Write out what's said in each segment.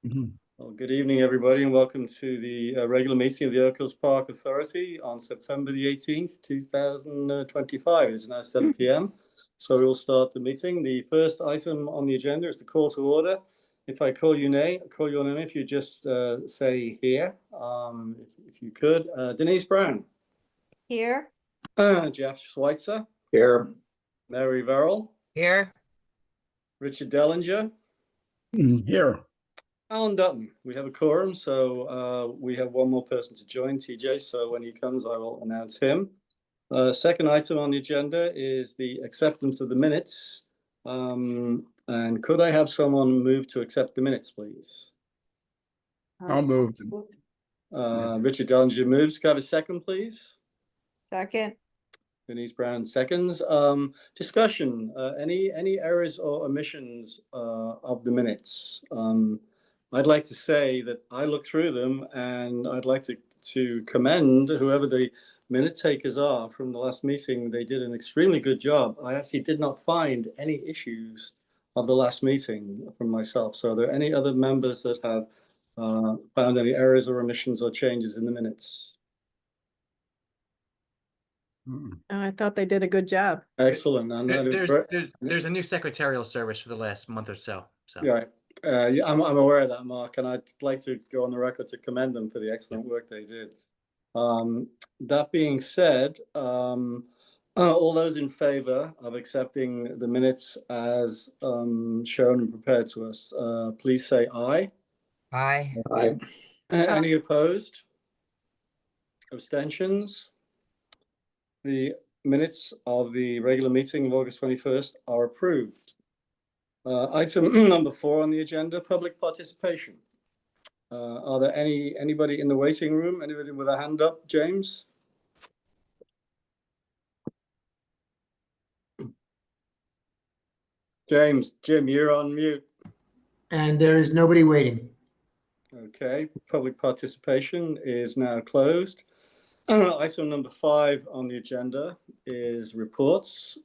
Mhm. Well, good evening, everybody, and welcome to the regular meeting of the Oak Hills Park Authority on September the 18th, 2025. It's now 7 p.m., so we'll start the meeting. The first item on the agenda is the call to order. If I call your name, if you just say here, if you could. Denise Brown. Here. Jeff Schweitzer. Here. Mary Verrill. Here. Richard Dellinger. Here. Alan Dutton. We have a quorum, so we have one more person to join, TJ. So when he comes, I will announce him. Second item on the agenda is the acceptance of the minutes. And could I have someone move to accept the minutes, please? I'll move. Richard Dellinger moves. Can I have a second, please? Second. Denise Brown seconds. Discussion. Any errors or omissions of the minutes? I'd like to say that I looked through them, and I'd like to commend whoever the minute takers are from the last meeting. They did an extremely good job. I actually did not find any issues of the last meeting from myself. So are there any other members that have found any errors or omissions or changes in the minutes? I thought they did a good job. Excellent. And There's a new secretarial service for the last month or so. Yeah, I'm aware of that, Mark, and I'd like to go on the record to commend them for the excellent work they did. That being said, all those in favor of accepting the minutes as shown and prepared to us, please say aye. Aye. Aye. Any opposed? Abstentions? The minutes of the regular meeting of August 21st are approved. Item number 4 on the agenda, public participation. Are there anybody in the waiting room? Anybody with a hand up? James? Jim, you're on mute. And there is nobody waiting. Okay, public participation is now closed. Item number 5 on the agenda is reports.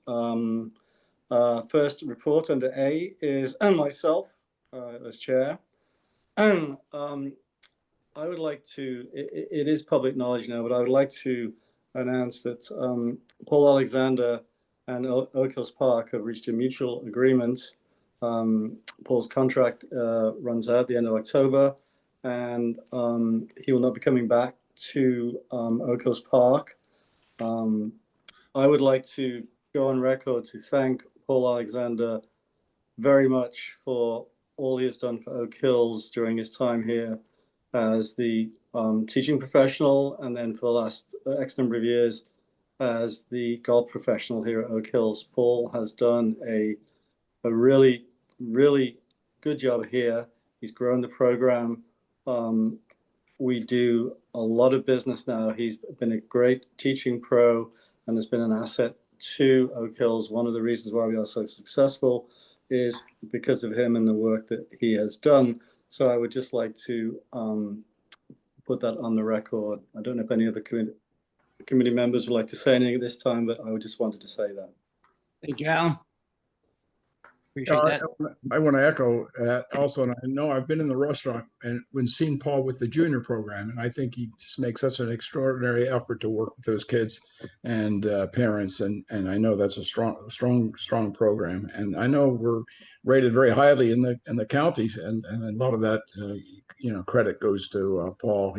First report under A is myself as chair. I would like to, it is public knowledge now, but I would like to announce that Paul Alexander and Oak Hills Park have reached a mutual agreement. Paul's contract runs out at the end of October, and he will not be coming back to Oak Hills Park. I would like to go on record to thank Paul Alexander very much for all he has done for Oak Hills during his time here as the teaching professional, and then for the last X number of years as the golf professional here at Oak Hills. Paul has done a really, really good job here. He's grown the program. We do a lot of business now. He's been a great teaching pro and has been an asset to Oak Hills. One of the reasons why we are so successful is because of him and the work that he has done. So I would just like to put that on the record. I don't know if any other committee members would like to say anything at this time, but I just wanted to say that. Thank you, Alan. Appreciate that. I want to echo that also. And I know I've been in the restaurant and when seen Paul with the junior program, and I think he just makes such an extraordinary effort to work with those kids and parents. And I know that's a strong program. And I know we're rated very highly in the counties, and a lot of that credit goes to Paul.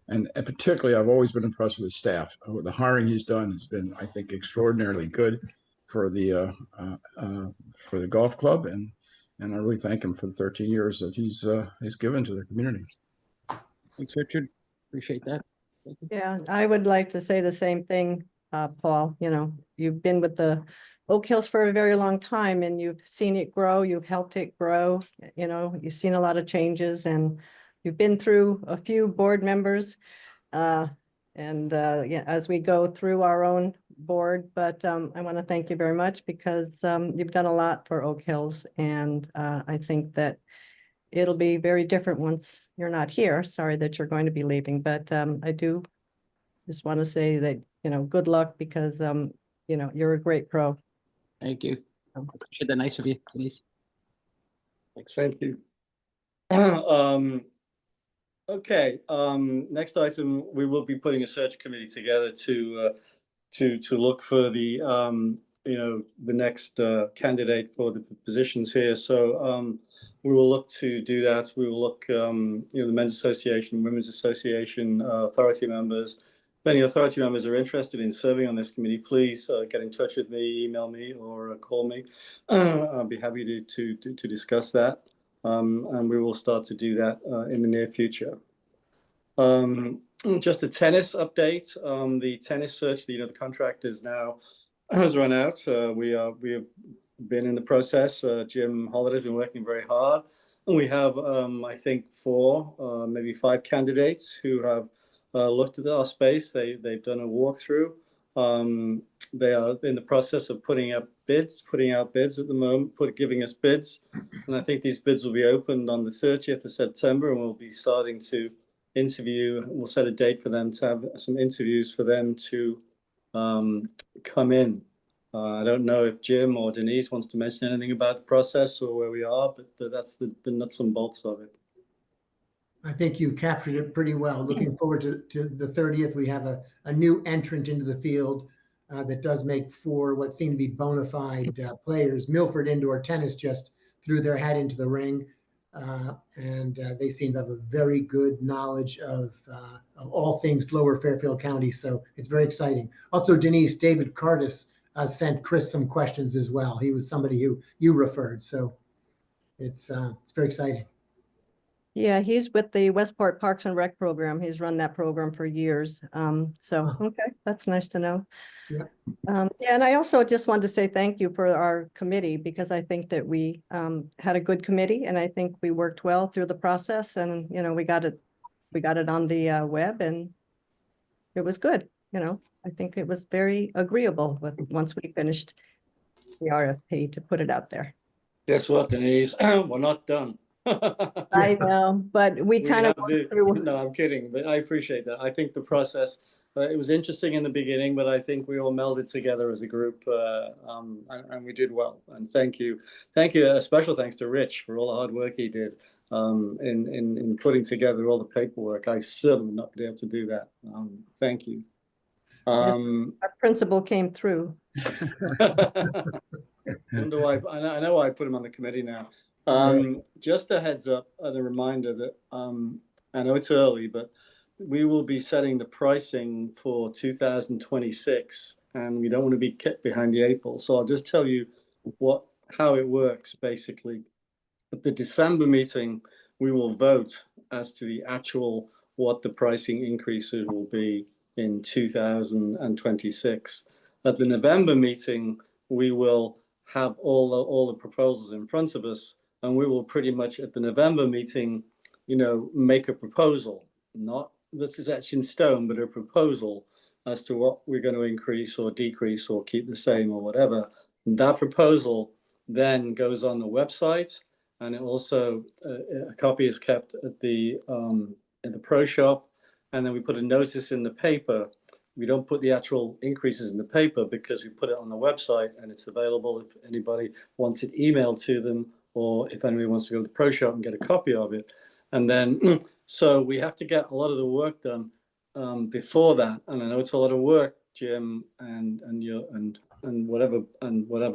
And particularly, I've always been impressed with his staff. The hiring he's done has been, I think, extraordinarily good for the golf club, and I really thank him for the 13 years that he's given to the community. Thanks, Richard. Appreciate that. Yeah, I would like to say the same thing, Paul. You know, you've been with the Oak Hills for a very long time, and you've seen it grow. You've helped it grow. You know, you've seen a lot of changes, and you've been through a few board members. Yeah, as we go through our own board, but I want to thank you very much because you've done a lot for Oak Hills, and I think that it'll be very different once you're not here. Sorry that you're going to be leaving, but I do just want to say that, good luck because, you're a great pro. Thank you. I appreciate that. Nice of you, please. Thank you. Okay, next item, we will be putting a search committee together to look for the, the next candidate for the positions here. So we will look to do that. We will look, the Men's Association, Women's Association, authority members. If any authority members are interested in serving on this committee, please get in touch with me, email me, or call me. I'll be happy to discuss that. And we will start to do that in the near future. Just a tennis update. The tennis search, the contract is now has run out. We have been in the process. Jim Holiday has been working very hard, and we have I think 4, maybe 5 candidates who have looked at our space. They've done a walkthrough. They are in the process of putting out bids at the moment, giving us bids, and I think these bids will be opened on the 30th of September, and we'll be starting to interview. We'll set a date for them to have some interviews for them to come in. I don't know if Jim or Denise wants to mention anything about the process or where we are, but that's the nuts and bolts of it. I think you captured it pretty well. Looking forward to the 30th. We have a new entrant into the field that does make 4 what seem to be bona fide players. Milford Indoor Tennis just threw their hat into the ring, and they seem to have a very good knowledge of all things Lower Fairfield County. So it's very exciting. Also, Denise, David Cardis sent Chris some questions as well. He was somebody who you referred. So it's very exciting. Yeah, he's with the Westport Parks and Rec program. He's run that program for years. So, okay, that's nice to know. Yeah. Yeah, and I also just wanted to say thank you for our committee, because I think that we had a good committee, and I think we worked well through the process, and we got it on the web, and it was good. I think it was very agreeable once we finished the RFP to put it out there. Guess what, Denise? We're not done. I know, but we kind of went through. No, I'm kidding, but I appreciate that. I think the process, it was interesting in the beginning, but I think we all melded together as a group, and we did well. And thank you. A special thanks to Rich for all the hard work he did in putting together all the paperwork. I certainly would not be able to do that. Thank you. Our principal came through. I know why I put him on the committee now. Just a heads up and a reminder that I know it's early, but we will be setting the pricing for 2026, and we don't want to be kept behind the 8 ball. So I'll just tell you how it works basically. At the December meeting, we will vote as to the actual what the pricing increases will be in 2026. At the November meeting, we will have all the proposals in front of us, and we will pretty much at the November meeting, make a proposal, not that is etched in stone, but a proposal as to what we're going to increase or decrease or keep the same or whatever. And that proposal then goes on the website, and it also a copy is kept at the pro shop, and then we put a notice in the paper. We don't put the actual increases in the paper because we put it on the website, and it's available if anybody wants it emailed to them, or if anybody wants to go to the pro shop and get a copy of it. And then, so we have to get a lot of the work done before that. And I know it's a lot of work, Jim, and whatever,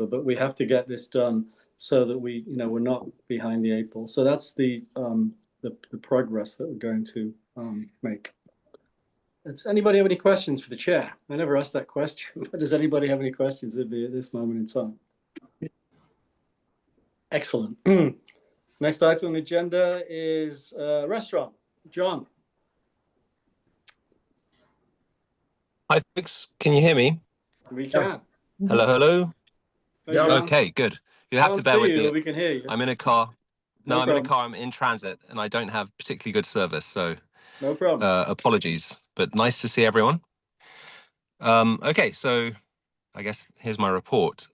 but we have to get this done so that we're not behind the 8 ball. So that's the progress that we're going to make. Does anybody have any questions for the chair? I never asked that question, but does anybody have any questions at this moment in time? Excellent. Next item on the agenda is restaurant. John. Hi, folks. Can you hear me? We can. Hello. Hey, John. Okay, good. You have to bear with me. We can hear you. I'm in a car. No I'm in a problem. car. I'm in transit, and I don't have particularly good service. So No problem. apologies, but nice to see everyone. Okay, so I guess here's my report.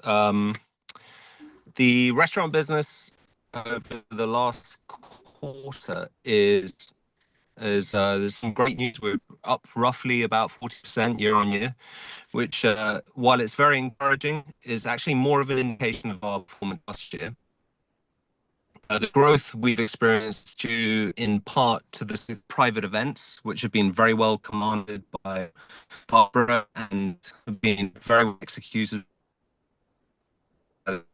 The restaurant business over the last quarter is there's some great news. We're up roughly about 40% year on year, which while it's very encouraging, is actually more of an indication of our performance last year. The growth we've experienced due in part to the private events, which have been very well commanded by Barbara and have been very well executed. The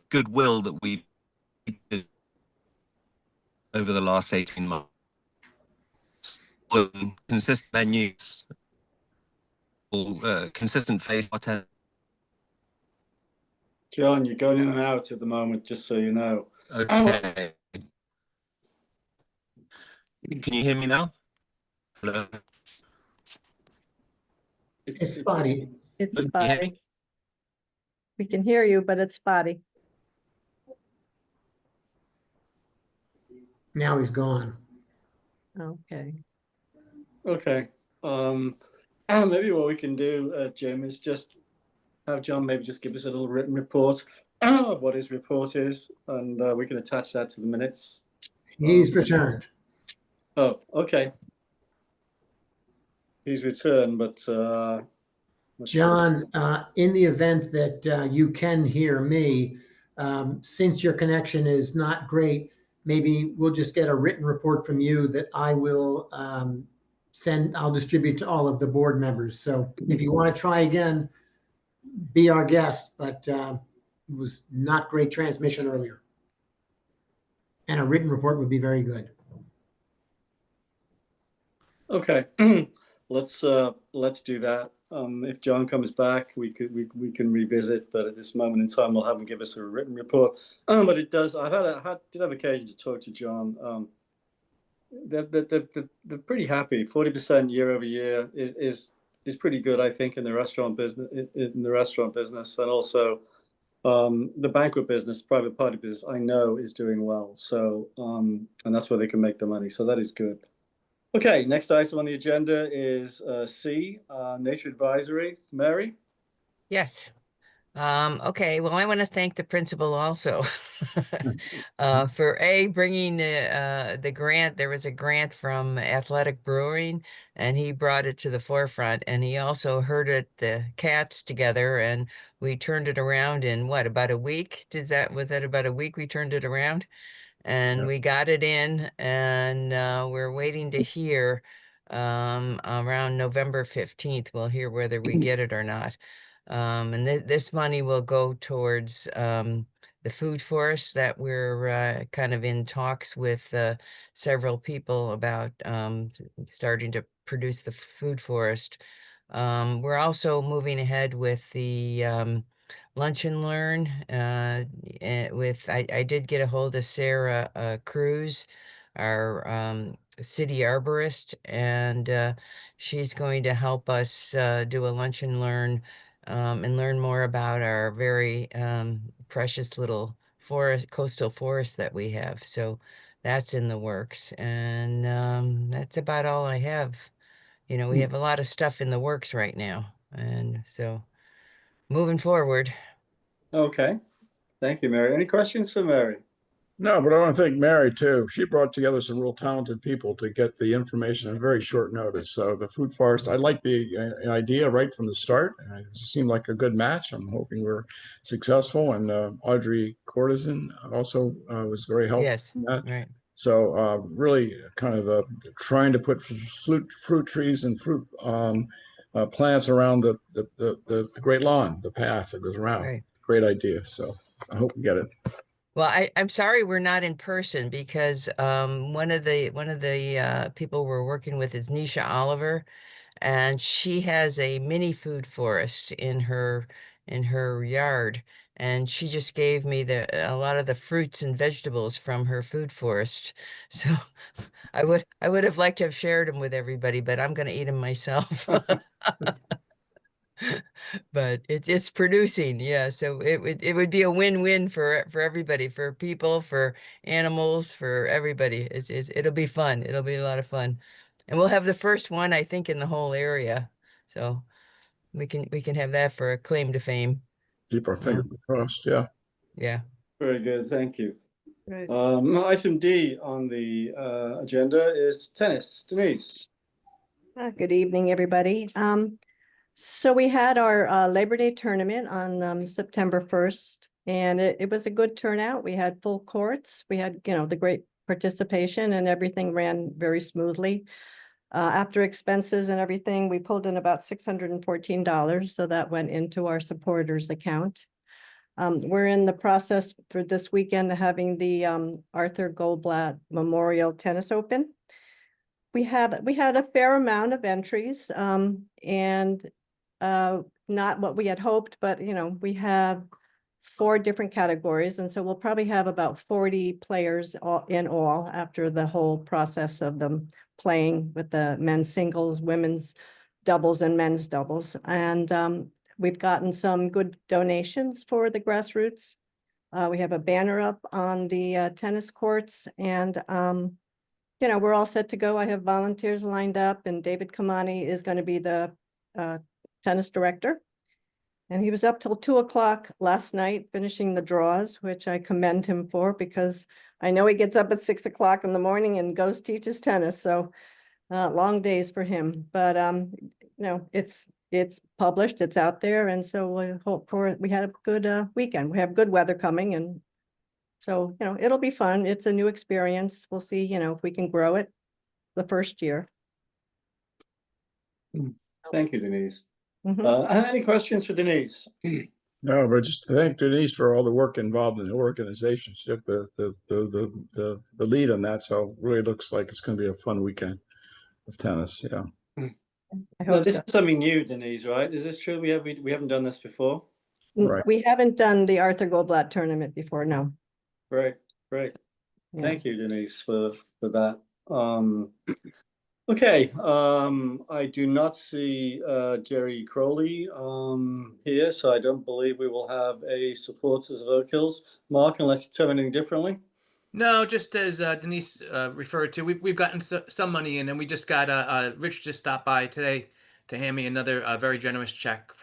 goodwill that we did over the last 18 months. Consistent menus, consistent face content. John, you're going in and out at the moment, just so you know. Okay. Can you hear me now? Hello. It's spotty. It's Can you hear spotty. me? We can hear you, but it's spotty. Now he's gone. Okay. Okay. Maybe what we can do, Jim, is just have John maybe just give us a little written report of what his report is, and we can attach that to the minutes. He's returned. Oh, okay. He's returned, but John, in the event that you can hear me, since your connection is not great, maybe we'll just get a written report from you that I will I'll distribute to all of the board members. So if you want to try again, be our guest, but it was not great transmission earlier. And a written report would be very good. okay. Let's do that. If John comes back, we can revisit, but at this moment in time, we'll have him give us a written report. But it does. I did have occasion to talk to John. They're pretty happy. 40% year over year is pretty good, I think, in the restaurant business. And also the banquet business, private party business, I know is doing well. So and that's where they can make the money. So that is good. Okay, next item on the agenda is C, Nature Advisory. Mary? Yes. Okay, well, I want to thank the principal also for bringing the grant. There was a grant from Athletic Brewing, and he brought it to the forefront. And he also herded the cats together, and we turned it around in what, about a week? Was that about a week we turned it around? And Yeah. we got it in, and we're waiting to hear around November 15th. We'll hear whether we get it or not. And this money will go towards the food forest that we're kind of in talks with several people about starting to produce the food forest. We're also moving ahead with the Lunch and Learn. I did get a hold of Sarah Cruz, our city arborist, and she's going to help us do a Lunch and Learn and learn more about our very precious little coastal forest that we have. So that's in the works, and that's about all I have. You know, we have a lot of stuff in the works right now, and so moving forward. Okay. Thank you, Mary. Any questions for Mary? No, but I want to thank Mary too. She brought together some real talented people to get the information at very short notice. So the food forest, I like the idea right from the start. It seemed like a good match. I'm hoping we're successful. And Audrey Courtesan also was very helpful Yes, in that. right. So really kind of trying to put fruit trees and fruit plants around the great lawn, the path that goes around. Right. Great idea. So I hope we get it. Well, I'm sorry we're not in person because one of the people we're working with is Nisha Oliver, and she has a mini food forest in her yard, and she just gave me a lot of the fruits and vegetables from her food forest. So I would have liked to have shared them with everybody, but I'm going to eat them myself. But it's producing, yeah. So it would be a win-win for everybody, for people, for animals, for everybody. It'll be fun. It'll be a lot of fun, and we'll have the first one, I think, in the whole area. So we can have that for a claim to fame. Keep our fingers crossed. Yeah. Yeah. Very good. Thank you. Right. Item D on the agenda is tennis. Denise. Good evening, everybody. So we had our Labor Day tournament on September 1st. And it was a good turnout. We had full courts. We had, the great participation and everything ran very smoothly. After expenses and everything, we pulled in about $614. So that went into our supporters account. We're in the process for this weekend of having the Arthur Goldblatt Memorial Tennis Open. We had a fair amount of entries, and not what we had hoped, but we have 4 different categories, and so we'll probably have about 40 players in all after the whole process of them playing with the men's singles, women's doubles, and men's doubles. And we've gotten some good donations for the grassroots. We have a banner up on the tennis courts, and we're all set to go. I have volunteers lined up, and David Kamani is going to be the tennis director. And he was up till 2 o'clock last night finishing the draws, which I commend him for, because I know he gets up at 6 o'clock in the morning and goes teaches tennis. So long days for him. But it's published, it's out there, and so we hope we had a good weekend. We have good weather coming, and so it'll be fun. It's a new experience. We'll see if we can grow it the first year. Thank you, Denise. Mhm. Any questions for Denise? No, but just thank Denise for all the work involved in the organization. She took the lead on that, so it really looks like it's going to be a fun weekend of tennis. Yeah. I No, hope this so. is something new, Denise, right? Is this true? We haven't done this before. Right. We haven't done the Arthur Goldblatt tournament before, no. Great. Yeah. Thank you, Denise, for that. Okay. I do not see Jerry Crowley here, so I don't believe we will have a supporters of Oak Hills. Mark, unless you tell anything differently. No, just as Denise referred to, we've gotten some money in, and we just got Rich just stopped by today to hand me another very generous check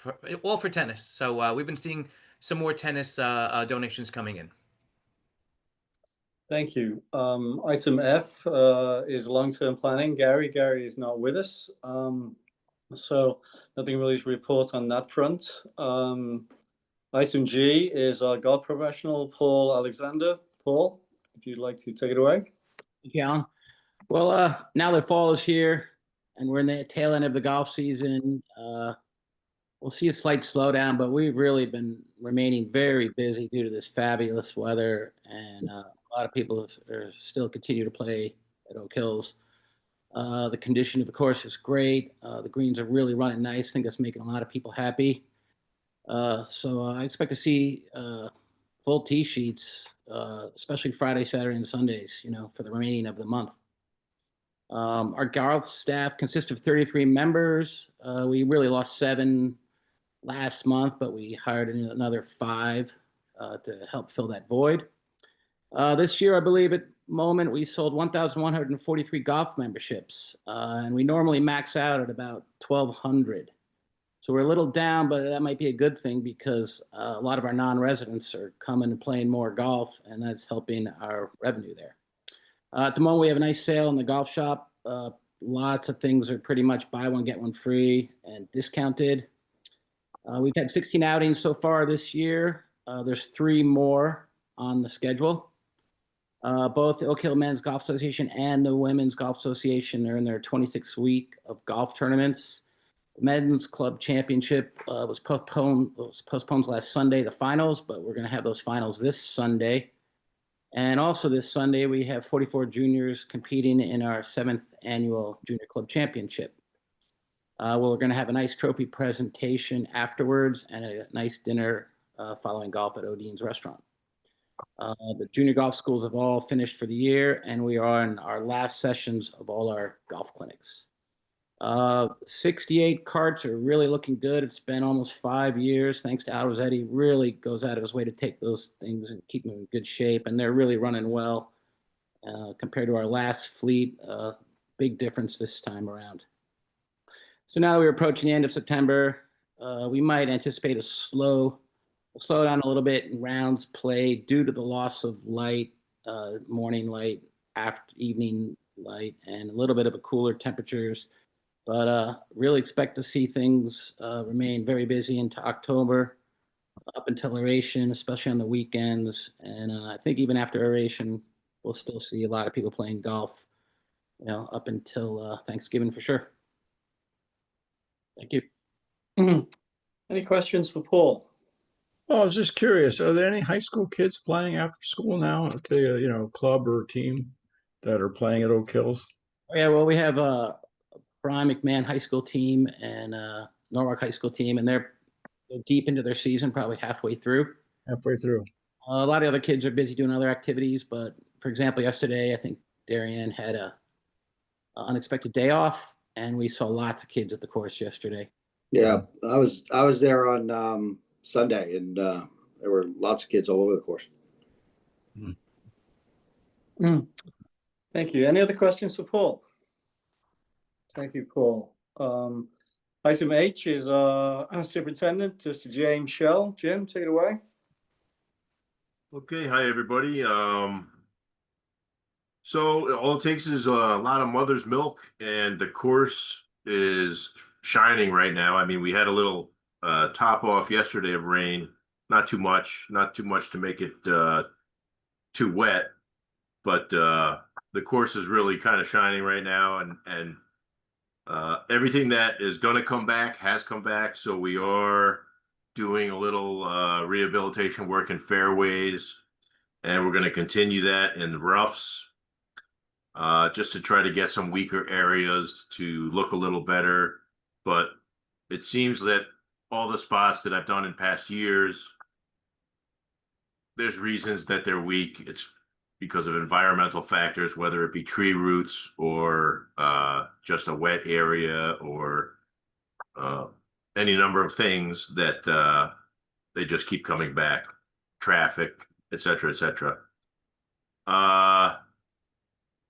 all for tennis. So we've been seeing some more tennis donations coming in. Thank you. Item F is long-term planning. Gary is not with us, so nothing really to report on that front. Item G is our golf professional, Paul Alexander. Paul, if you'd like to take it away. Thank you, Alan. Well, now that fall is here and we're in the tail end of the golf season, we'll see a slight slowdown, but we've really been remaining very busy due to this fabulous weather, and a lot of people are still continue to play at Oak Hills. The condition of the course is great. The greens are really running nice. I think that's making a lot of people happy. So I expect to see full tee sheets, especially Friday, Saturday, and Sundays, for the remaining of the month. Our golf staff consists of 33 members. We really lost 7 last month, but we hired another 5 to help fill that void. This year, I believe at the moment, we sold 1,143 golf memberships, and we normally max out at about 1,200. So we're a little down, but that might be a good thing because a lot of our non-residents are coming and playing more golf, and that's helping our revenue there. At the moment, we have a nice sale in the golf shop. Lots of things are pretty much buy one, get one free and discounted. We've had 16 outings so far this year. There's 3 more on the schedule. Both the Oak Hill Men's Golf Association and the Women's Golf Association are in their 26th week of golf tournaments. The Men's Club Championship was postponed last Sunday, the finals, but we're going to have those finals this Sunday. And also this Sunday, we have 44 juniors competing in our 7th annual Junior Club Championship. We're going to have a nice trophy presentation afterwards and a nice dinner following golf at Odine's restaurant. The junior golf schools have all finished for the year, and we are in our last sessions of all our golf clinics. 68 carts are really looking good. It's been almost 5 years. Thanks to Al Rossetti, really goes out of his way to take those things and keep them in good shape. And they're really running well compared to our last fleet. Big difference this time around. So now we're approaching the end of September. We might anticipate a slowdown a little bit in rounds played due to the loss of light, morning light, evening light, and a little bit of a cooler temperatures. But really expect to see things remain very busy into October. up until aeration, especially on the weekends. And I think even after aeration, we'll still see a lot of people playing golf, up until Thanksgiving for sure. Thank you. Any questions for Paul? Oh, I was just curious, are there any high school kids playing after school now at the, club or team that are playing at Oak Hills? Yeah, well, we have a Brian McMahon High School team and Norwalk High School team, and they're deep into their season, probably halfway through. Halfway through. A lot of other kids are busy doing other activities, but for example, yesterday, I think Darien had a unexpected day off, and we saw lots of kids at the course yesterday. Yeah, I was there on Sunday, and there were lots of kids all over the course. Thank you. Any other questions for Paul? Thank you, Paul. Item H is our superintendent, Mr. James Shell. Jim, take it away. Okay, hi everybody. So all it takes is a lot of mother's milk, and the course is shining right now. I mean, we had a little top off yesterday of rain, not too much to make it too wet, but the course is really kind of shining right now, and everything that is going to come back has come back. So we are doing a little rehabilitation work in fairways, and we're going to continue that in the roughs, just to try to get some weaker areas to look a little better. But it seems that all the spots that I've done in past years, there's reasons that they're weak. It's because of environmental factors, whether it be tree roots or just a wet area or any number of things that they just keep coming back, traffic, et cetera, et cetera.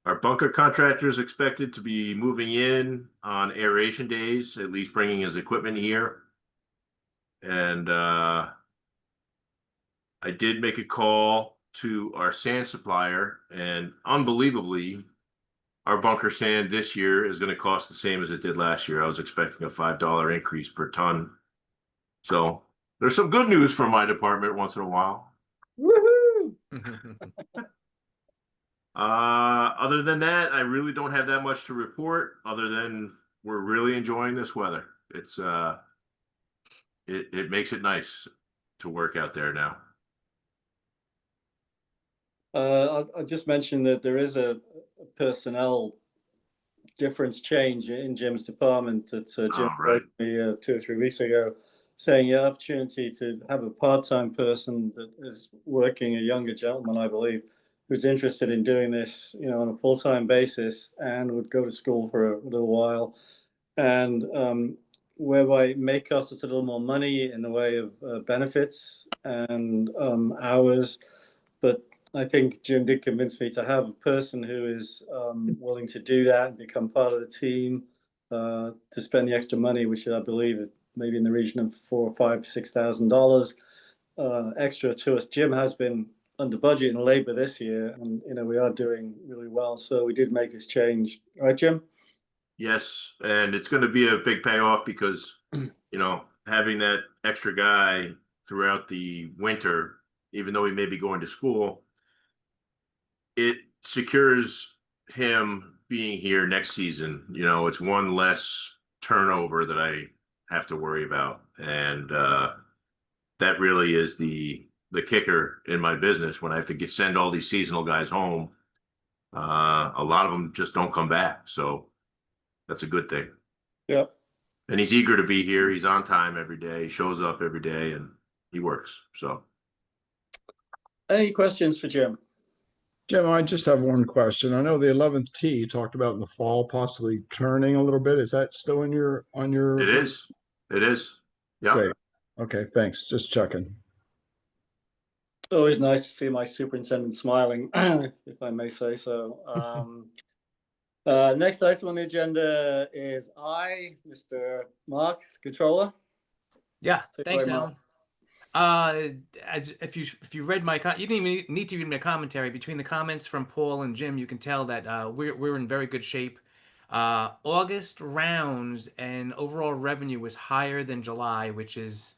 Our bunker contractor is expected to be moving in on aeration days, at least bringing his equipment here. And I did make a call to our sand supplier, and unbelievably, our bunker sand this year is going to cost the same as it did last year. I was expecting a $5 increase per ton. So there's some good news from my department once in a while. Woohoo! Other than that, I really don't have that much to report, other than we're really enjoying this weather. It's it makes it nice to work out there now. I'll just mention that there is a personnel difference change in Jim's department that Jim right. wrote me 2 or 3 weeks ago, saying the opportunity to have a part-time person that is working, a younger gentleman, I believe, who's interested in doing this, on a full-time basis and would go to school for a little while, and whereby it may cost us a little more money in the way of benefits and hours, but I think Jim did convince me to have a person who is willing to do that and become part of the team, to spend the extra money, which I believe maybe in the region of $4,000 or $6,000 extra to us. Jim has been under budget in labor this year, and we are doing really well. So we did make this change, right, Jim? Yes, and it's going to be a big payoff because having that extra guy throughout the winter, even though he may be going to school, it secures him being here next season. It's one less turnover that I have to worry about, and that really is the kicker in my business when I have to send all these seasonal guys home. A lot of them just don't come back, so that's a good thing. Yep. And he's eager to be here. He's on time every day. He shows up every day, and he works. So, any questions for Jim? Jim, I just have one question. I know the 11th tee you talked about in the fall, possibly turning a little bit. Is that still on your? It is. It is. Yeah. Great. Okay, thanks. Just checking. Always nice to see my superintendent smiling, if I may say so. Next item on the agenda is Mr. Mark, Controller. Yeah, Take thanks, away, Mark. Alan. As if you read my you didn't even need to read my commentary. Between the comments from Paul and Jim, you can tell that we're in very good shape. August rounds and overall revenue was higher than July, which is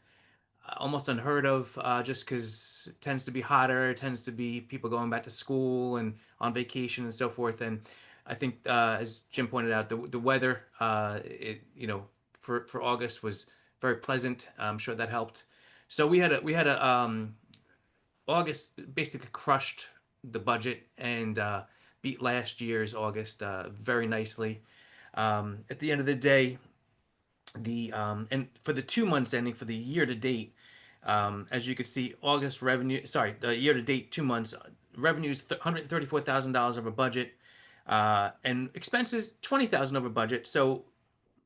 almost unheard of, just because it tends to be hotter, it tends to be people going back to school and on vacation and so forth. And I think, as Jim pointed out, the weather, for August was very pleasant. I'm sure that helped. So we had a August basically crushed the budget and beat last year's August very nicely. At the end of the day, and for the 2 months ending for the year to date, as you can see, August revenue, sorry, the year to date 2 months revenues $134,000 over budget, and expenses $20,000 over budget. So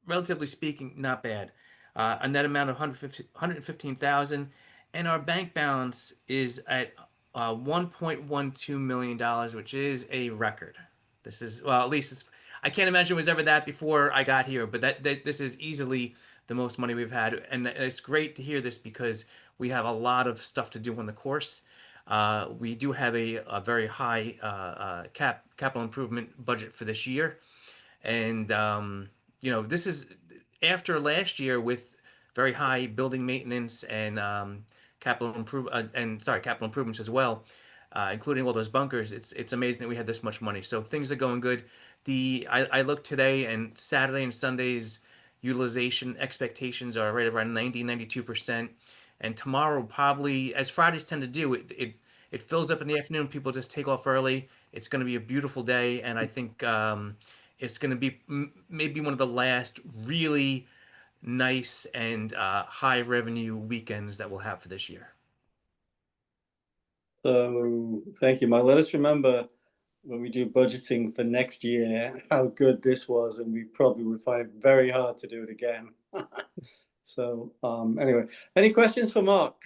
relatively speaking, not bad. A net amount of 115,000, and our bank balance is at $1.12 million, which is a record. This is, well, at least I can't imagine it was ever that before I got here, but this is easily the most money we've had, and it's great to hear this because we have a lot of stuff to do on the course. We do have a very high capital improvement budget for this year, and this is after last year with very high building maintenance and capital improvements as well, including all those bunkers. It's amazing that we had this much money. So things are going good. I looked today, and Saturday and Sunday's utilization expectations are right around 92%. And tomorrow, probably, as Fridays tend to do, it fills up in the afternoon. People just take off early. It's going to be a beautiful day, and I think it's going to be maybe one of the last really nice and high revenue weekends that we'll have for this year. So thank you, Mike. Let us remember when we do budgeting for next year how good this was, and we probably would find it very hard to do it again. So anyway, any questions for Mark?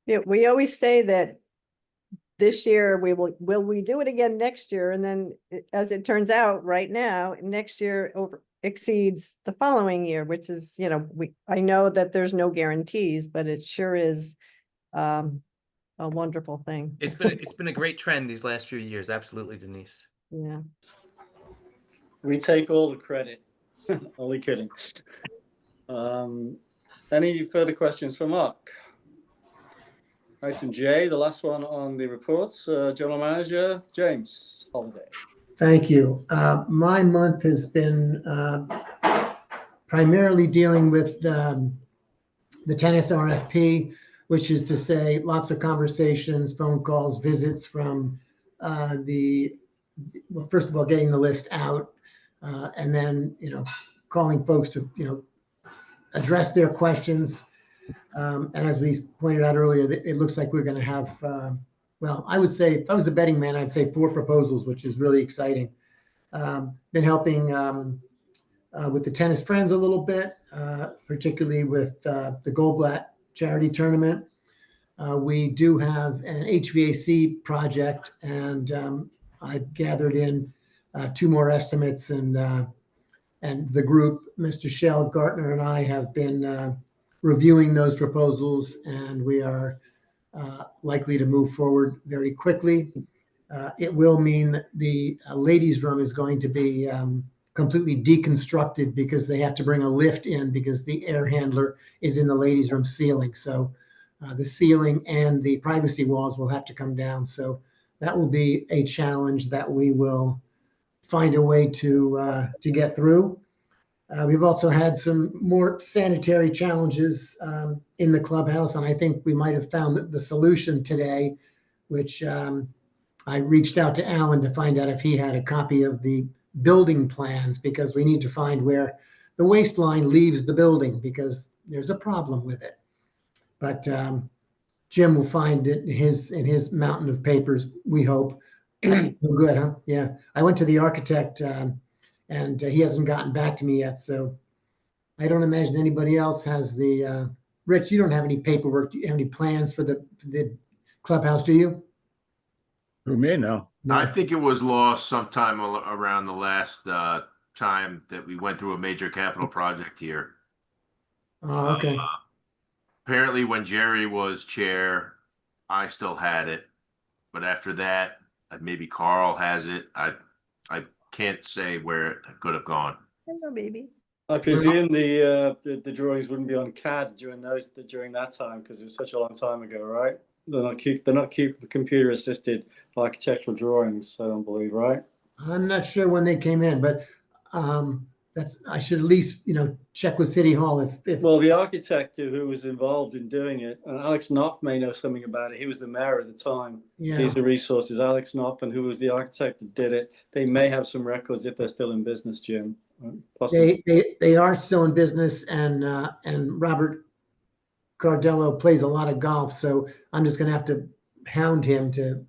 Yeah, we always say that this year will we do it again next year? And then as it turns out right now, next year exceeds the following year, which is, I know that there's no guarantees, but it sure is a wonderful thing. It's been a great trend these last few years. Absolutely, Denise. Yeah. We take all the credit. Only kidding. Any further questions for Mark? Nice. And Jay, the last one on the reports, General Manager James Holiday. Thank you. My month has been primarily dealing with the tennis RFP, which is to say lots of conversations, phone calls, visits from well, first of all, getting the list out, and then, calling folks to, address their questions. And as we pointed out earlier, it looks like we're going to have, well, I would say if I was a betting man, I'd say 4 proposals, which is really exciting. Been helping with the Tennis Friends a little bit, particularly with the Goldblatt charity tournament. We do have an HVAC project, and I've gathered in 2 more estimates, and the group, Mr. Shell, Gartner, and I have been reviewing those proposals, and we are likely to move forward very quickly. It will mean that the ladies' room is going to be completely deconstructed because they have to bring a lift in because the air handler is in the ladies' room ceiling. So the ceiling and the privacy walls will have to come down. So that will be a challenge that we will find a way to get through. We've also had some more sanitary challenges in the clubhouse, and I think we might have found the solution today, which I reached out to Alan to find out if he had a copy of the building plans, because we need to find where the waste line leaves the building because there's a problem with it. But Jim will find it in his mountain of papers, we hope. Good, huh? Yeah. I went to the architect and he hasn't gotten back to me yet. So I don't imagine anybody else has the, Rich, you don't have any paperwork. Do you have any plans for the clubhouse, do you? Who may know? I think it was lost sometime around the last time that we went through a major capital project here. Oh, okay. Apparently when Jerry was chair, I still had it. But after that, maybe Carl has it. I can't say where it could have gone. Hello, baby. I presume the drawings wouldn't be on CAD during that time because it was such a long time ago, right? They're not computer assisted architectural drawings. I don't believe, right? I'm not sure when they came in, but I should at least, check with City Hall if Well, the architect who was involved in doing it, and Alex Knopf may know something about it. He was the mayor at the time. yeah. These are resources. Alex Knopf, and who was the architect that did it. They may have some records if they're still in business, Jim. Possibly. They are still in business, and Robert Cardello plays a lot of golf, so I'm just going to have to hound him to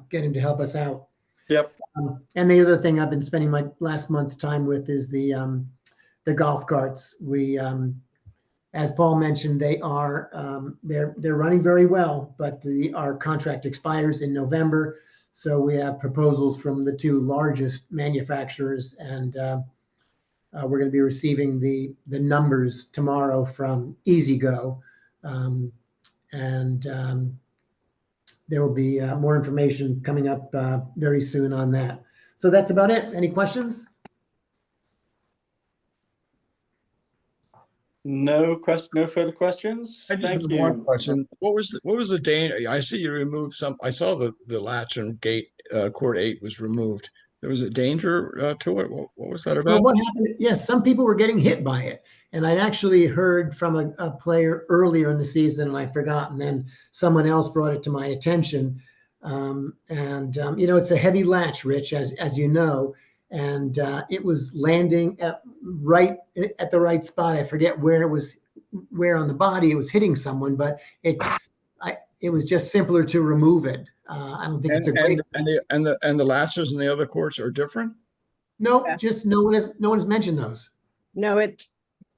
get him to help us out. Yep. And the other thing I've been spending my last month's time with is the golf carts. We, as Paul mentioned, they are they're running very well, but our contract expires in November, so we have proposals from the two largest manufacturers, and we're going to be receiving the numbers tomorrow from EasyGo, and there will be more information coming up very soon on that. So that's about it. Any questions? No further questions. I just Thank have you. one question. What was the danger? I see you removed some. I saw the latch and gate court 8 was removed. There was a danger to it. What was that Well, about? what happened? Yes, some people were getting hit by it. And I'd actually heard from a player earlier in the season, and I forgot. And then someone else brought it to my attention. It's a heavy latch, Rich, as you know. And it was landing at the right spot. I forget where on the body it was hitting someone, but it was just simpler to remove it. I don't think it's a great. And the latches in the other courts are different. No, Yeah. just no one has mentioned those. No,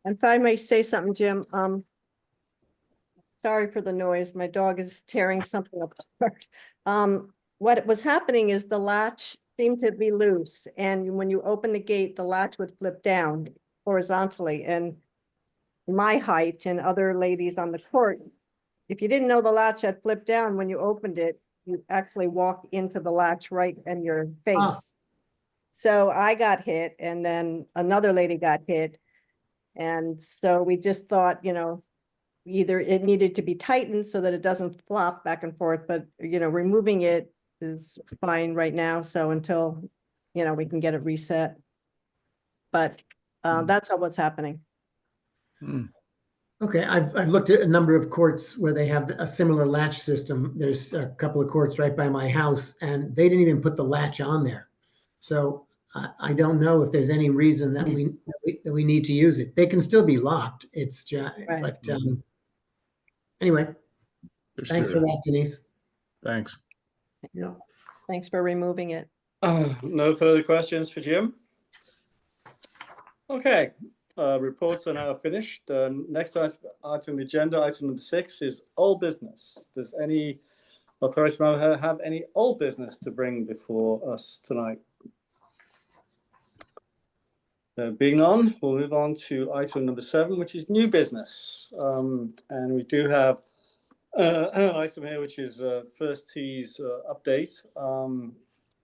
if I may say something, Jim, sorry for the noise. My dog is tearing something apart. What was happening is the latch seemed to be loose, and when you open the gate, the latch would flip down horizontally. And my height and other ladies on the court, if you didn't know the latch had flipped down, when you opened it, you actually walk into the latch right in your face. Ah. So I got hit, and then another lady got hit. And so we just thought, either it needed to be tightened so that it doesn't flop back and forth, but, removing it is fine right now. So until, we can get it reset. But that's what's happening. Okay, I've looked at a number of courts where they have a similar latch system. There's a couple of courts right by my house, and they didn't even put the latch on there. So I don't know if there's any reason that we need to use it. They can still be locked. It's just, Right. but anyway, Just thanks for that, Denise. Thanks. Yeah. Thanks for removing it. No further questions for Jim? Okay, reports are now finished. Next item on the agenda, item number 6, is old business. Does any authority member have any old business to bring before us tonight? Being none, we'll move on to item number 7, which is new business. And we do have an item here, which is First Tee's update.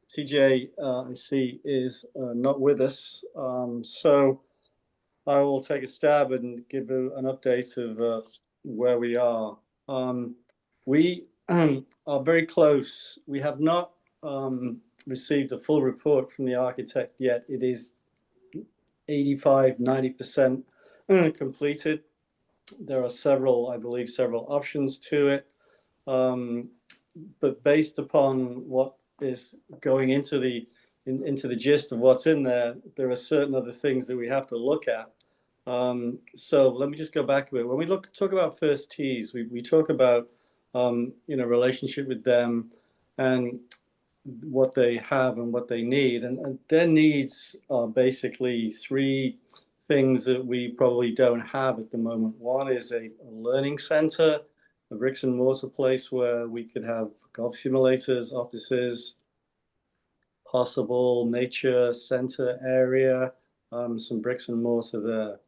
TJ, I see, is not with us. So I will take a stab and give an update of where we are. We are very close. We have not received a full report from the architect yet. It is 85-90% completed. There are several options to it. But based upon what is going into the gist of what's in there, there are certain other things that we have to look at. So let me just go back a bit. When we talk about First Tees, we talk about relationship with them and what they have and what they need, and their needs are basically 3 things that we probably don't have at the moment. One is a learning center, a bricks and mortar place where we could have golf simulators, offices, possible nature center area, some bricks and mortar there.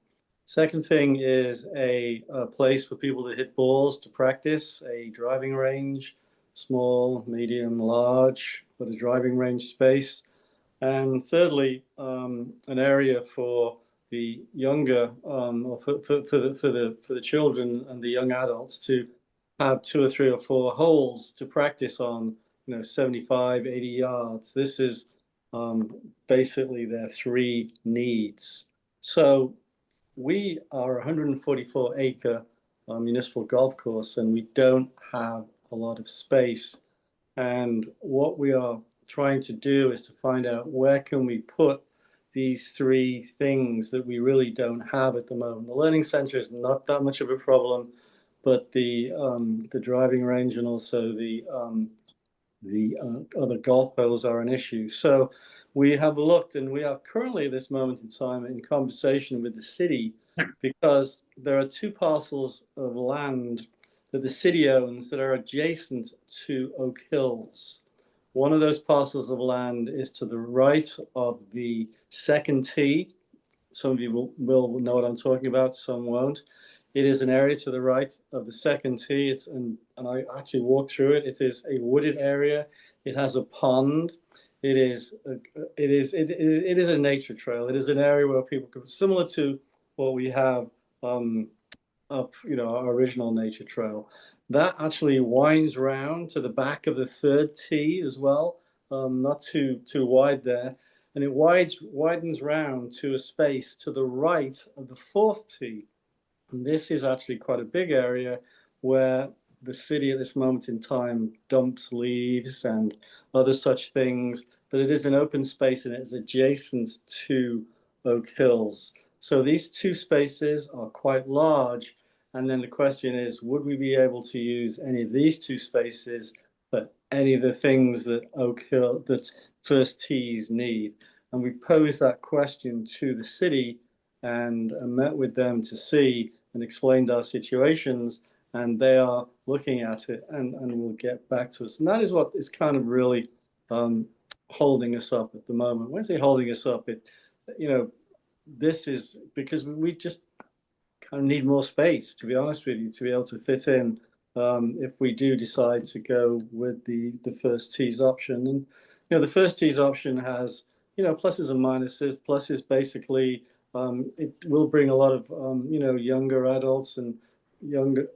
Second thing is a place for people to hit balls to practice, a driving range, small, medium, large, but a driving range space. And thirdly, an area for the younger or for the children and the young adults to have 2 or 3 or 4 holes to practice on, 75, 80 yards. This is basically their 3 needs. So we are a 144-acre municipal golf course, and we don't have a lot of space. And what we are trying to do is to find out where can we put these 3 things that we really don't have at the moment. The learning center is not that much of a problem, but the driving range and also the other golf holes are an issue. So we have looked, and we are currently at this moment in time in conversation with the city, because there are 2 parcels of land that the city owns that are adjacent to Oak Hills. One of those parcels of land is to the right of the second tee. Some of you will know what I'm talking about, some won't. It is an area to the right of the second tee. And I actually walked through it. It is a wooded area. It has a pond. It is a nature trail. It is an area where people can, similar to what we have up, our original nature trail. That actually winds round to the back of the third tee as well, not too wide there. And it widens round to a space to the right of the fourth tee. And this is actually quite a big area where the city at this moment in time dumps leaves and other such things, but it is an open space and it is adjacent to Oak Hills. So these 2 spaces are quite large. And then the question is, would we be able to use any of these 2 spaces for any of the things that that first tees need? And we posed that question to the city and met with them to see and explained our situations, and they are looking at it and will get back to us. And that is what is kind of really holding us up at the moment. When I say holding us up, this is because we just kind of need more space, to be honest with you, to be able to fit in if we do decide to go with the first tees option. And the first tees option has pluses and minuses. Pluses basically it will bring a lot of younger adults and younger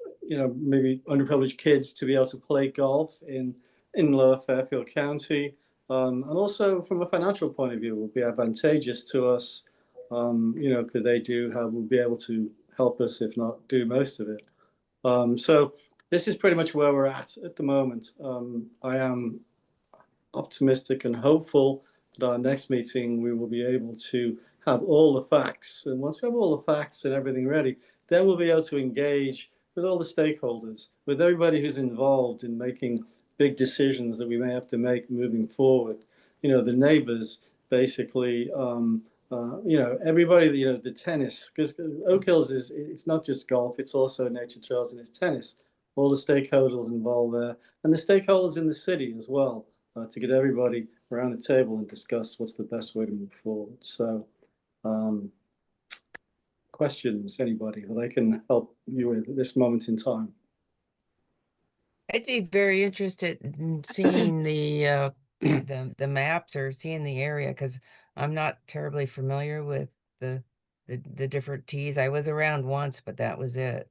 maybe underprivileged kids to be able to play golf in Lower Fairfield County, and also from a financial point of view will be advantageous to us, because they will be able to help us, if not do most of it. So this is pretty much where we're at the moment. I am optimistic and hopeful that our next meeting we will be able to have all the facts. And once we have all the facts and everything ready, then we'll be able to engage with all the stakeholders, with everybody who's involved in making big decisions that we may have to make moving forward. The neighbors, basically, everybody, the tennis, because Oak Hills it's not just golf, it's also nature trails and it's tennis. All the stakeholders involved there, and the stakeholders in the city as well, to get everybody around the table and discuss what's the best way to move forward. So, questions, anybody that I can help you with at this moment in time? I'd be very interested in seeing the maps or seeing the area, because I'm not terribly familiar with the different tees. I was around once, but that was it.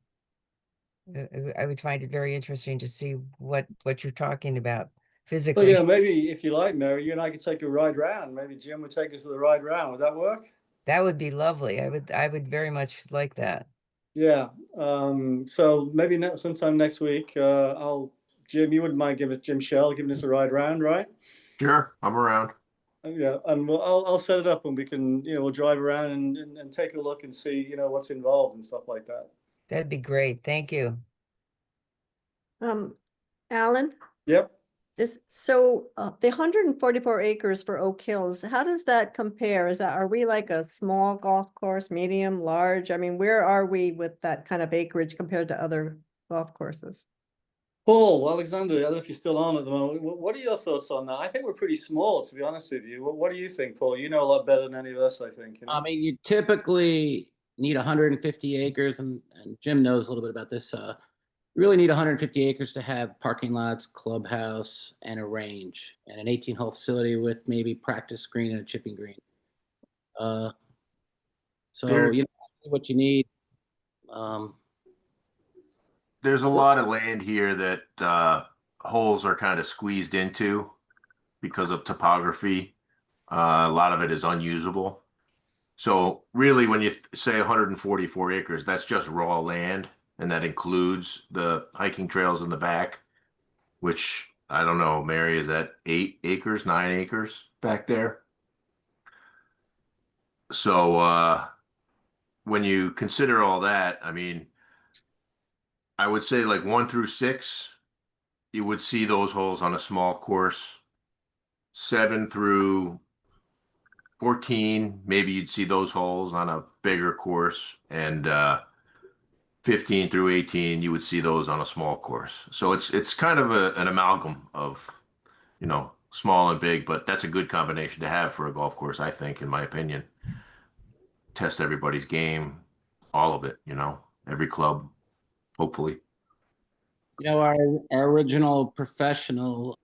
I would find it very interesting to see what you're talking about physically. Well, maybe if you like, Mary, you and I could take a ride round. Maybe Jim would take us for the ride round. Would that work? That would be lovely. I would very much like that. Yeah. So maybe sometime next week, Jim, you wouldn't mind Jim Shell giving us a ride round, right? Sure, I'm around. Yeah, and I'll set it up and we can, we'll drive around and take a look and see, what's involved and stuff like that. That'd be great. Thank you. Alan? Yep. The 144 acres for Oak Hills, how does that compare? Are we like a small golf course, medium, large? I mean, where are we with that kind of acreage compared to other golf courses? Paul, Alexander, I don't know if you're still on at the moment. What are your thoughts on that? I think we're pretty small, to be honest with you. What do you think, Paul? You know a lot better than any of us, I think. I mean, you typically need 150 acres, and Jim knows a little bit about this. You really need 150 acres to have parking lots, clubhouse, and a range, and an 18-hole facility with maybe practice green and a chipping green. So, There- what you need. Um, There's a lot of land here that holes are kind of squeezed into because of topography. A lot of it is unusable. So really, when you say 144 acres, that's just raw land, and that includes the hiking trails in the back, which I don't know, Mary, is that 8 acres, 9 acres back there? So when you consider all that, I mean, I would say like 1 through 6, you would see those holes on a small course. 7 through 14, maybe you'd see those holes on a bigger course, and 15 through 18, you would see those on a small course. So it's kind of an amalgam of, small and big, but that's a good combination to have for a golf course, I think, in my opinion. Test everybody's game, all of it, every club, hopefully. our original professional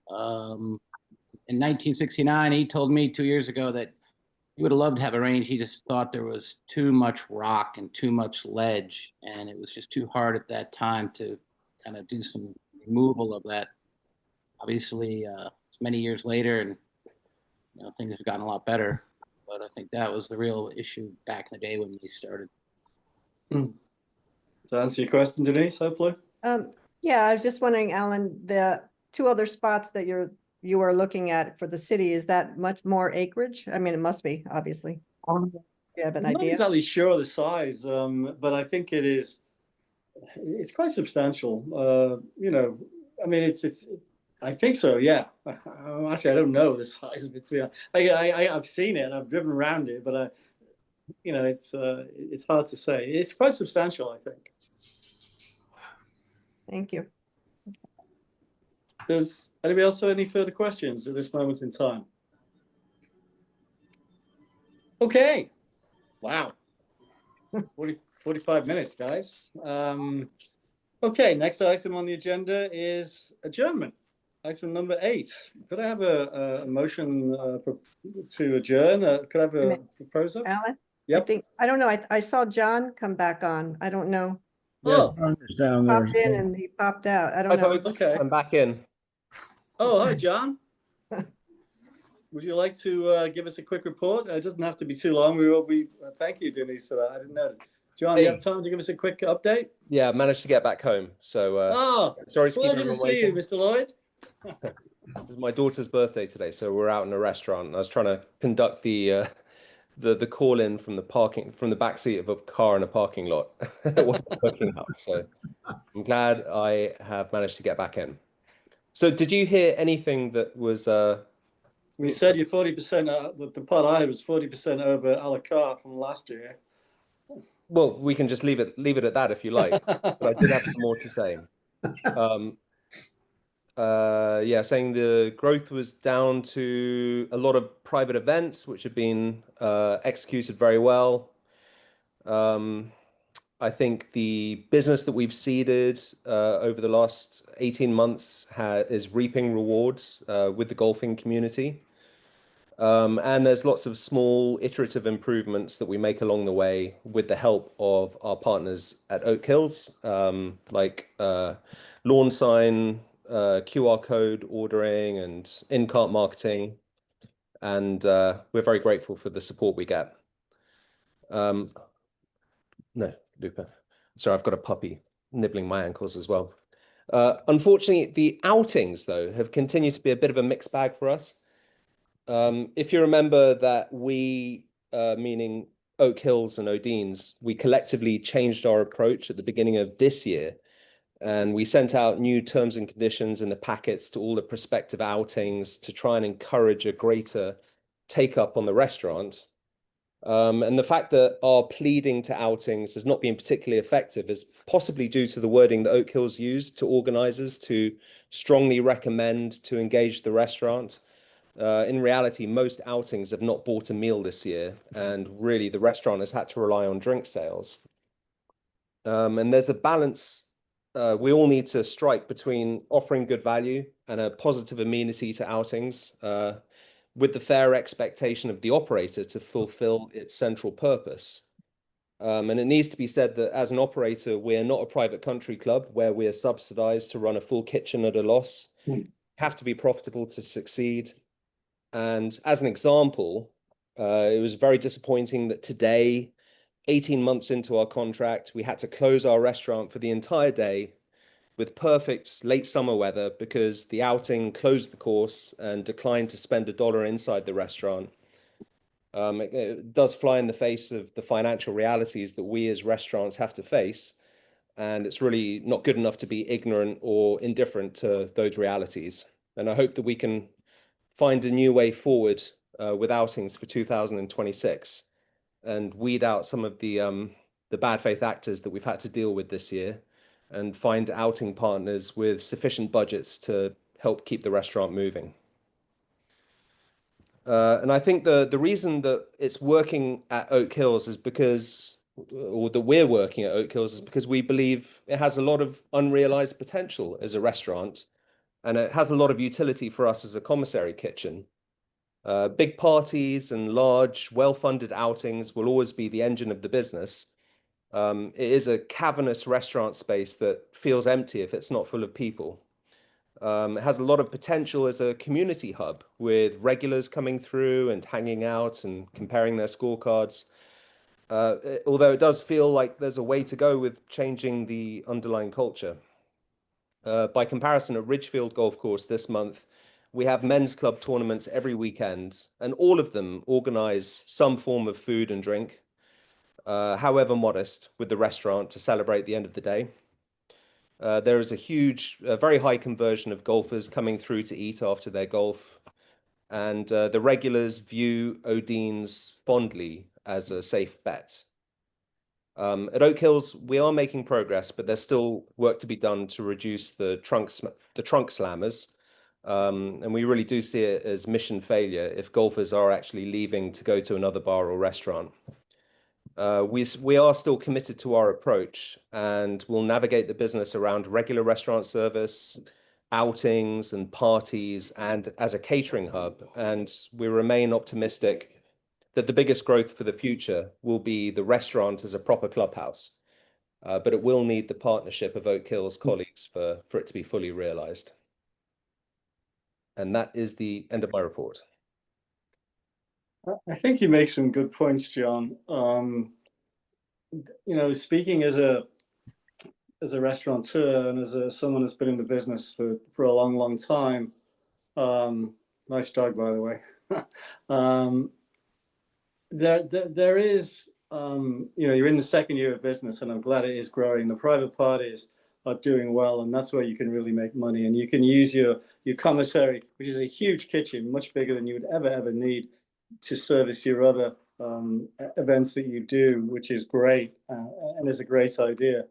in 1969, he told me 2 years ago that he would have loved to have a range. He just thought there was too much rock and too much ledge, and it was just too hard at that time to kind of do some removal of that. Obviously, it's many years later, and things have gotten a lot better. But I think that was the real issue back in the day when they started. To answer your question, Denise, hopefully. Yeah, I was just wondering, Alan, the 2 other spots that you are looking at for the city, is that much more acreage? I mean, it must be, obviously. Do you have an I'm not idea? exactly sure of the size, but I think it's quite substantial. I mean, I think so, yeah. Actually, I don't know the size of it. I've seen it, I've driven around it, but it's hard to say. It's quite substantial, I think. Thank you. Does anybody else have any further questions at this moment in time? Okay. Wow. 45 minutes, guys. Okay, next item on the agenda is adjournment. Item number 8. Could I have a motion to adjourn? Could I have a proposal? Alan? Yep. I don't know. I saw John come back on. I don't know. Oh, John is down there. Popped in and he popped out. I Hi, don't know. folks. Okay. I'm back in. oh, hi, John. Would you like to give us a quick report? It doesn't have to be too long. We will be. Thank you, Denise, for that. I didn't notice. John, you have time to give us a quick update? Yeah, I managed to get back home. So sorry to keep pleasure to everyone see you, waiting. Mr. Lloyd. It's my daughter's birthday today, so we're out in a restaurant. I was trying to conduct the call in from the back seat of a car in a parking lot. It wasn't working out, so I'm glad I have managed to get back in. So, did you hear anything that was? We said you're 40%. The part I had was 40% over a la carte from last year. Well, we can just leave it at that if you like. But I did have some more to say. Saying the growth was down to a lot of private events, which have been executed very well. I think the business that we've seeded over the last 18 months is reaping rewards with the golfing community. And there's lots of small iterative improvements that we make along the way with the help of our partners at Oak Hills, like lawn sign, QR code ordering, and in-cart marketing. And we're very grateful for the support we get. No, Luca. Sorry, I've got a puppy nibbling my ankles as well. Unfortunately, the outings, though, have continued to be a bit of a mixed bag for us. If you remember that we, meaning Oak Hills and Odeens, we collectively changed our approach at the beginning of this year, and we sent out new terms and conditions in the packets to all the prospective outings to try and encourage a greater take-up on the restaurant. And the fact that our pleading to outings has not been particularly effective is possibly due to the wording that Oak Hills used to organizers to strongly recommend to engage the restaurant. In reality, most outings have not bought a meal this year, and really the restaurant has had to rely on drink sales. And there's a balance we all need to strike between offering good value and a positive amenity to outings, with the fair expectation of the operator to fulfill its central purpose, And it needs to be said that as an operator, we're not a private country club where we are subsidized to run a full kitchen at a loss. Have to be profitable to succeed. And as an example, it was very disappointing that today, 18 months into our contract, we had to close our restaurant for the entire day with perfect late summer weather because the outing closed the course and declined to spend $1 inside the restaurant. It does fly in the face of the financial realities that we as restaurants have to face. And it's really not good enough to be ignorant or indifferent to those realities. And I hope that we can find a new way forward with outings for 2026 and weed out some of the bad faith actors that we've had to deal with this year and find outing partners with sufficient budgets to help keep the restaurant moving. And I think the reason that it's working at Oak Hills is because, or that we're working at Oak Hills is because we believe it has a lot of unrealized potential as a restaurant, and it has a lot of utility for us as a commissary kitchen. Big parties and large, well-funded outings will always be the engine of the business. It is a cavernous restaurant space that feels empty if it's not full of people. It has a lot of potential as a community hub with regulars coming through and hanging out and comparing their scorecards. Although it does feel like there's a way to go with changing the underlying culture. By comparison, at Ridgefield Golf Course this month, we have men's club tournaments every weekend, and all of them organize some form of food and drink, however modest, with the restaurant to celebrate the end of the day. There is a huge, very high conversion of golfers coming through to eat after their golf. And the regulars view Odean's fondly as a safe bet. At Oak Hills, we are making progress, but there's still work to be done to reduce the trunk slammers. And we really do see it as mission failure if golfers are actually leaving to go to another bar or restaurant. We are still committed to our approach and will navigate the business around regular restaurant service, outings and parties, and as a catering hub. And we remain optimistic that the biggest growth for the future will be the restaurant as a proper clubhouse. But it will need the partnership of Oak Hills colleagues for it to be fully realized. And that is the end of my report. I think you make some good points, John. Speaking as a restaurateur and as someone who's been in the business for a long, long time. Nice dog, by the way. There is, you're in the second year of business, and I'm glad it is growing. The private parties are doing well, and that's where you can really make money. And you can use your commissary, which is a huge kitchen, much bigger than you would ever need, to service your other events that you do, which is great and is a great idea.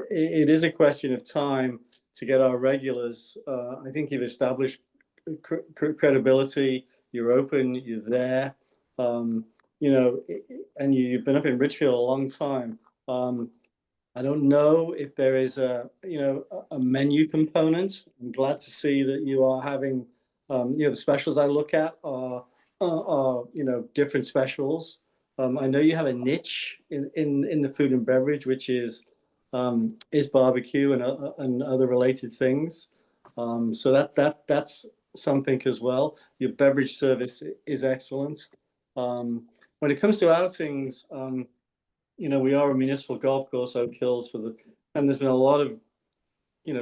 It is a question of time to get our regulars. I think you've established credibility. You're open. You're there. And you've been up in Ridgefield a long time. I don't know if there is a menu component. I'm glad to see that you are having, the specials I look at are different specials. I know you have a niche in the food and beverage, which is barbecue and other related things. So that's something as well. Your beverage service is excellent. When it comes to outings, we are a municipal golf course, Oak Hills, and there's been a lot of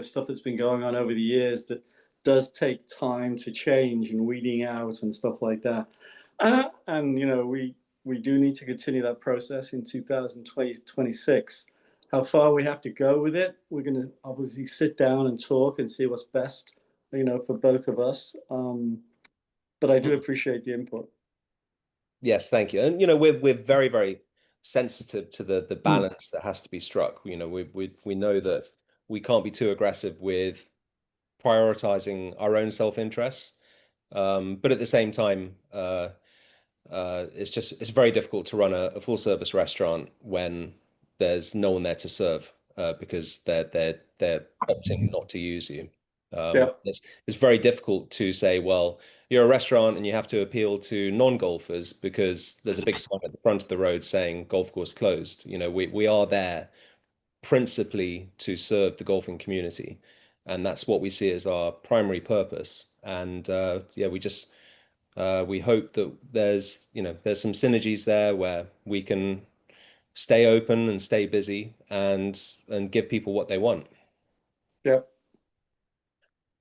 stuff that's been going on over the years that does take time to change and weeding out and stuff like that. And we do need to continue that process in 2026. How far we have to go with it, we're going to obviously sit down and talk and see what's best, for both of us. But I do appreciate the input. Yes, thank you. And we're very, very sensitive to the balance that has to be struck. We know that we can't be too aggressive with prioritizing our own self-interests, but at the same time, it's very difficult to run a full-service restaurant when there's no one there to serve because they're opting not to use you. Yeah. It's very difficult to say, well, you're a restaurant and you have to appeal to non-golfers because there's a big sign at the front of the road saying golf course closed. You know, we are there principally to serve the golfing community, and that's what we see as our primary purpose. And yeah, we hope that there's some synergies there where we can stay open and stay busy and give people what they want. Yeah.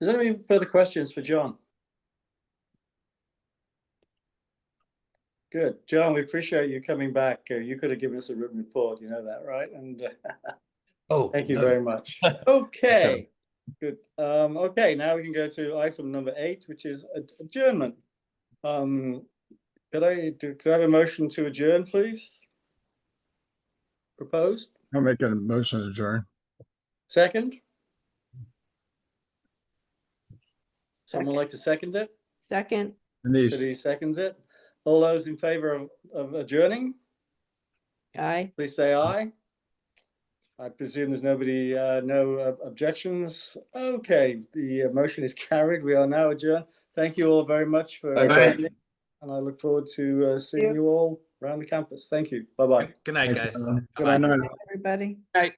Is there any further questions for John? Good. John, we appreciate you coming back. You could have given us a written report, you know that, right? And Oh, thank you no. very much. Okay. Good. Okay, now we can go to item number 8, which is adjournment. Could I have a motion to adjourn, please? Proposed? I'll make a motion to adjourn. Second? Someone like to second it? Second, Denise, Denise seconds it. All those in favor of adjourning, aye. please say aye. I presume there's nobody, no objections. Okay, the motion is carried. We are now adjourned. Thank you all very much for Thanks. attending, and I look forward to seeing you all around the campus. Thank you. Bye-bye. Good night, thanks, guys. Alan. Bye-bye. Good night. Everybody. Right.